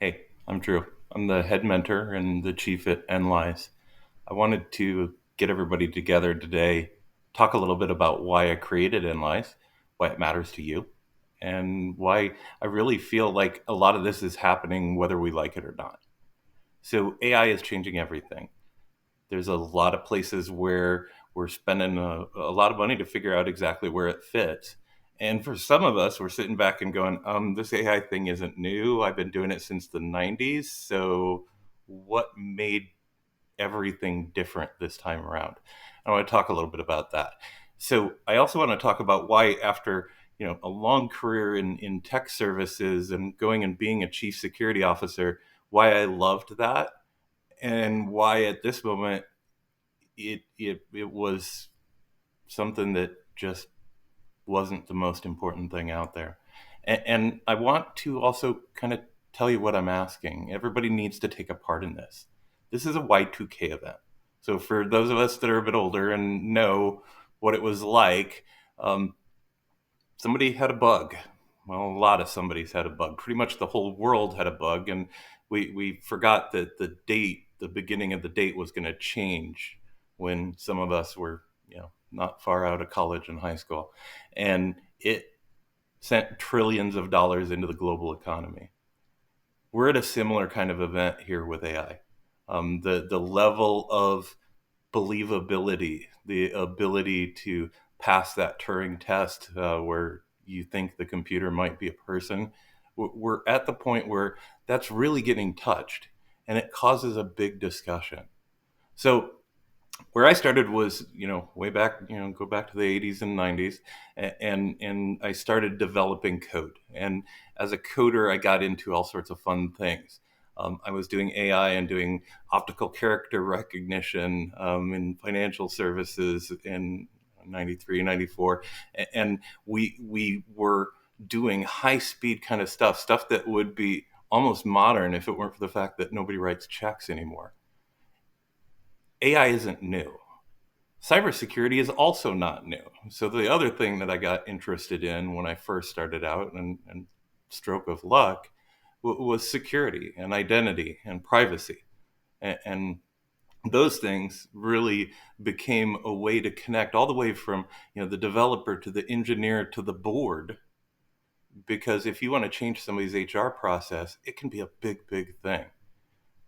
Hey, I'm Drew. I'm the head mentor and the chief at nLyze. I wanted to get everybody together today, talk a little bit about why I created nLyze, why it matters to you, and why I really feel like a lot of this is happening whether we like it or not. So AI is changing everything. There's a lot of places where we're spending a lot of money to figure out exactly where it fits. And for some of us, we're sitting back and going, this AI thing isn't new. I've been doing it since the 90s. So what made everything different this time around? I want to talk a little bit about that. So I also want to talk about why after a long career in tech services and going and being a chief security officer, why I loved that and why at this moment it was something that just wasn't the most important thing out there. And I want to also kind of tell you what I'm asking. Everybody needs to take a part in this. This is a Y2K event. So for those of us that are a bit older and know what it was like, um, somebody had a bug. Well, a lot of somebody's had a bug. Pretty much the whole world had a bug, and we forgot that the beginning of the date was going to change when some of us were, not far out of college and high school, and it sent trillions of dollars into the global economy. We're at a similar kind of event here with AI. The level of believability, the ability to pass that Turing test where you think the computer might be a person, we're at the point where that's really getting touched, and it causes a big discussion. So where I started was, way back, go back to the 80s and 90s, and I started developing code. And as a coder, I got into all sorts of fun things. I was doing AI and doing optical character recognition in financial services in 93, 94. And we were doing high speed kind of stuff that would be almost modern if it weren't for the fact that nobody writes checks anymore. AI isn't new. Cybersecurity is also not new. So the other thing that I got interested in when I first started out, and stroke of luck, was security and identity and privacy. And those things really became a way to connect all the way from the developer to the engineer to the board. Because if you want to change somebody's HR process, it can be a big thing.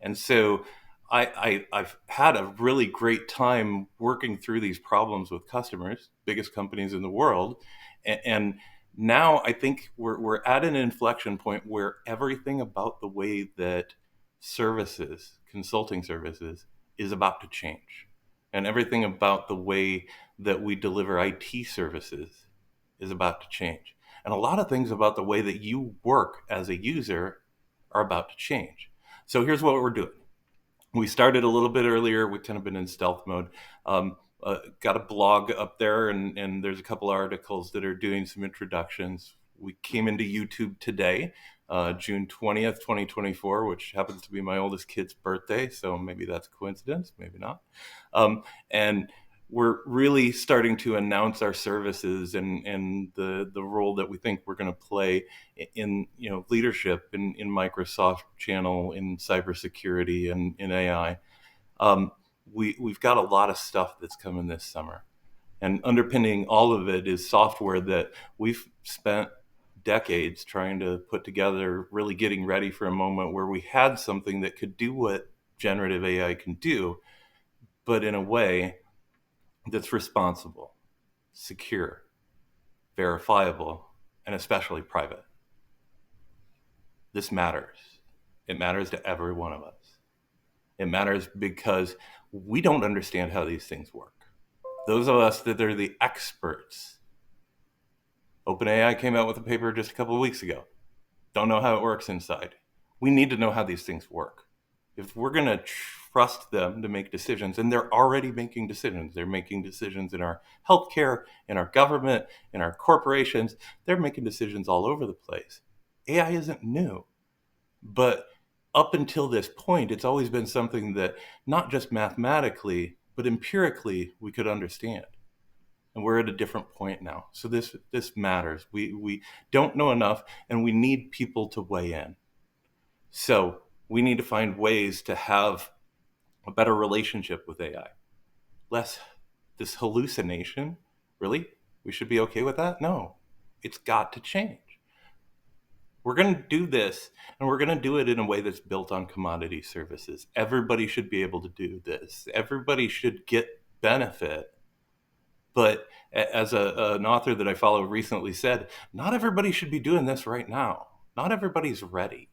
And so I've had a really great time working through these problems with customers, biggest companies in the world. And now I think we're at an inflection point where everything about the way that consulting services, is about to change. And everything about the way that we deliver IT services is about to change. And a lot of things about the way that you work as a user are about to change. So here's what we're doing. We started a little bit earlier. We've kind of been in stealth mode. Got a blog up there, and there's a couple articles that are doing some introductions. We came into YouTube today, June 20th, 2024, which happens to be my oldest kid's birthday. So maybe that's a coincidence, maybe not. And we're really starting to announce our services and the role that we think we're going to play in leadership in Microsoft channel, in cybersecurity, and in AI. We've got a lot of stuff that's coming this summer, and underpinning all of it is software that we've spent decades trying to put together, really getting ready for a moment where we had something that could do what generative AI can do, but in a way that's responsible, secure, verifiable, and especially private. This matters. It matters to every one of us. It matters because we don't understand how these things work. Those of us that are the experts, OpenAI came out with a paper just a couple of weeks ago. Don't know how it works inside. We need to know how these things work. If we're going to trust them to make decisions, and they're already making decisions, they're making decisions in our healthcare, in our government, in our corporations, they're making decisions all over the place. AI isn't new, but up until this point, it's always been something that not just mathematically, but empirically we could understand. And we're at a different point now. So this matters. We don't know enough, and we need people to weigh in. So we need to find ways to have a better relationship with AI. Less this hallucination. Really? We should be okay with that? No. It's got to change. We're going to do this, and we're going to do it in a way that's built on commodity services. Everybody should be able to do this. Everybody should get benefit. But as an author that I follow recently said, not everybody should be doing this right now. Not everybody's ready.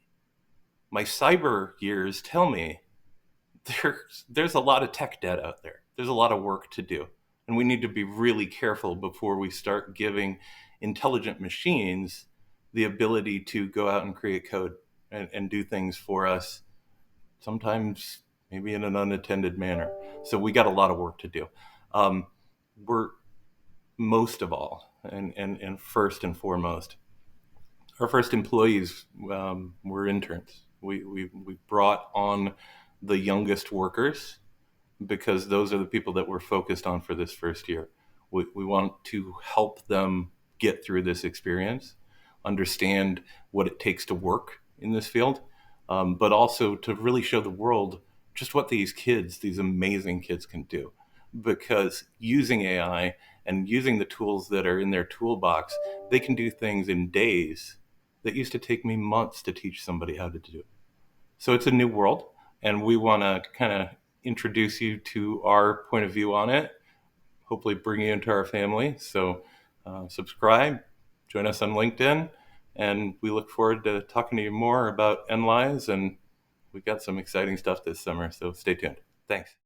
My cyber years tell me there's a lot of tech debt out there. There's a lot of work to do. And we need to be really careful before we start giving intelligent machines the ability to go out and create code and do things for us, sometimes maybe in an unattended manner. So we got a lot of work to do. We're most of all, and first and foremost, our first employees were interns. We brought on the youngest workers because those are the people that we're focused on for this first year. We want to help them get through this experience, understand what it takes to work in this field, but also to really show the world just what these kids, these amazing kids, can do. Because using AI and using the tools that are in their toolbox, they can do things in days that used to take me months to teach somebody how to do. So it's a new world, and we want to kind of introduce you to our point of view on it, hopefully bring you into our family. So subscribe, join us on LinkedIn, and we look forward to talking to you more about nLyze, and we've got some exciting stuff this summer, so stay tuned. Thanks.